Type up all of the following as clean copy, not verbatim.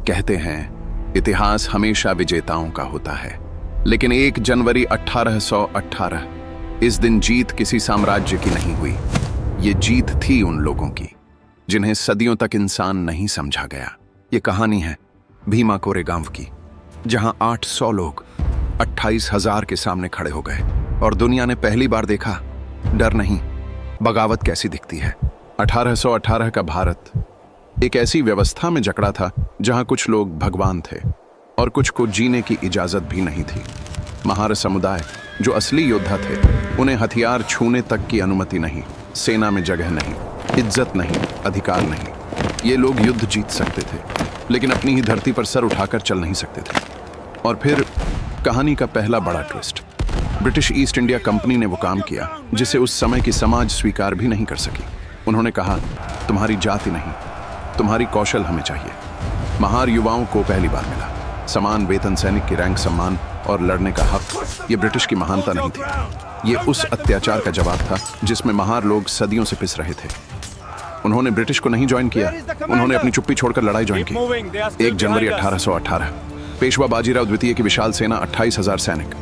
कहते हैं इतिहास हमेशा विजेताओं का होता है, लेकिन 1 जनवरी 1818 इस दिन जीत किसी साम्राज्य की नहीं हुई। ये जीत थी उन लोगों की जिन्हें सदियों तक इंसान नहीं समझा गया। ये कहानी है भीमा कोरेगांव की, जहां 800 लोग 28,000 के सामने खड़े हो गए और दुनिया ने पहली बार देखा डर नहीं, बगावत कैसी दिखती है। 1818 का भारत एक ऐसी व्यवस्था में जकड़ा था जहां कुछ लोग भगवान थे और कुछ को जीने की इजाजत भी नहीं थी। महार समुदाय जो असली योद्धा थे, उन्हें हथियार छूने तक की अनुमति नहीं, सेना में जगह नहीं, इज्जत नहीं, अधिकार नहीं। ये लोग युद्ध जीत सकते थे लेकिन अपनी ही धरती पर सर उठाकर चल नहीं सकते थे। और फिर कहानी का पहला बड़ा twist, British east India company ने वो काम किया जिसे उस समय की समाज स्वीकार भी नहीं कर सकी। उन्होंने कहा, तुम्हारी जाति नहीं, तुम्हारी कौशल हमें चाहिए। महार युवाओं को पहली बार मिला समान वेतन, सैनिक की रैंक, सम्मान और लड़ने का हक। ये ब्रिटिश की महानता नहीं थी, ये उस अत्याचार का जवाब था जिसमें महार लोग सदियों से पिस रहे थे। उन्होंने ब्रिटिश को नहीं ज्वाइन किया, उन्होंने अपनी चुप्पी छोड़कर लड़ाई ज्वाइन की। 1 जनवरी 1818 पेशवा बाजीराव द्वितीय की विशाल सेना, 28,000 सैनिक,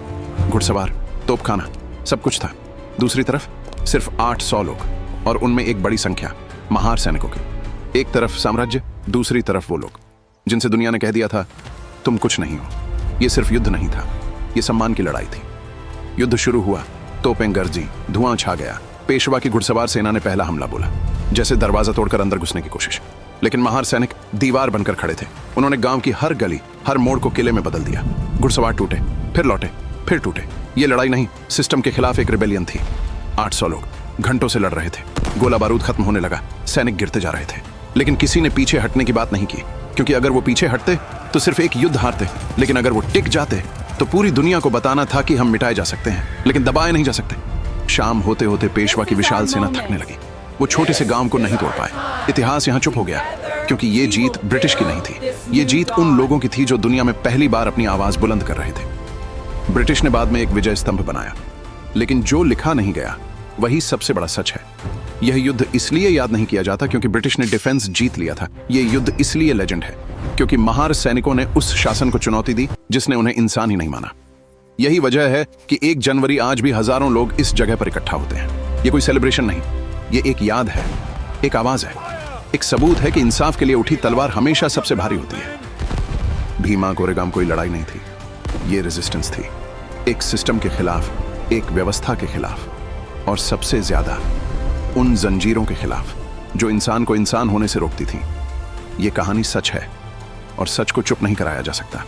घुड़सवार, तोपखाना, सब कुछ था। दूसरी तरफ सिर्फ 800 लोग और उनमें एक बड़ी संख्या महार सैनिकों की। एक तरफ साम्राज्य, दूसरी तरफ वो लोग जिनसे दुनिया ने कह दिया था तुम कुछ नहीं हो। ये सिर्फ युद्ध नहीं था, ये सम्मान की लड़ाई थी। युद्ध शुरू हुआ, तोपें गरजी, धुआं छा गया। पेशवा की घुड़सवार सेना ने पहला हमला बोला, जैसे दरवाजा तोड़कर अंदर घुसने की कोशिश। लेकिन महार सैनिक दीवार बनकर खड़े थे। उन्होंने गांव की हर गली, हर मोड़ को किले में बदल दिया। घुड़सवार टूटे, फिर लौटे, फिर टूटे। ये लड़ाई नहीं, सिस्टम के खिलाफ एक रिबेलियन थी। 800 लोग घंटों से लड़ रहे थे। गोला बारूद खत्म होने लगा, सैनिक गिरते जा रहे थे, लेकिन किसी ने पीछे हटने की बात नहीं की, क्योंकि अगर वो पीछे हटते तो सिर्फ एक युद्ध हारते, लेकिन अगर वो टिक जाते तो पूरी दुनिया को बताना था कि हम मिटाए जा सकते हैं, लेकिन दबाए नहीं जा सकते। शाम होते होते पेशवा की विशाल सेना थकने लगी। वो छोटे से गांव को नहीं तोड़ पाए। इतिहास यहां चुप हो गया, क्योंकि ये जीत ब्रिटिश की नहीं थी, ये जीत उन लोगों की थी जो दुनिया में पहली बार अपनी आवाज बुलंद कर रहे थे। ब्रिटिश ने बाद में एक विजय स्तंभ बनाया, लेकिन जो लिखा नहीं गया वही सबसे बड़ा सच है। यह युद्ध इसलिए याद नहीं किया जाता क्योंकि ब्रिटिश ने डिफेंस जीत लिया था। यह युद्ध इसलिए लेजेंड है क्योंकि महार सैनिकों ने उस शासन को चुनौती दी जिसने उन्हें इंसान ही नहीं माना। यही वजह है कि 1 जनवरी आज भी हजारों लोग इस जगह पर इकट्ठा होते हैं। ये कोई सेलिब्रेशन नहीं, ये एक याद है, एक आवाज है, एक सबूत है कि इंसाफ के लिए उठी तलवार हमेशा सबसे भारी होती है। भीमा कोरेगांव कोई लड़ाई नहीं थी, ये रेजिस्टेंस थी, एक सिस्टम के खिलाफ, एक व्यवस्था के खिलाफ, और सबसे ज्यादा उन जंजीरों के खिलाफ जो इंसान को इंसान होने से रोकती थी। ये कहानी सच है और सच को चुप नहीं कराया जा सकता।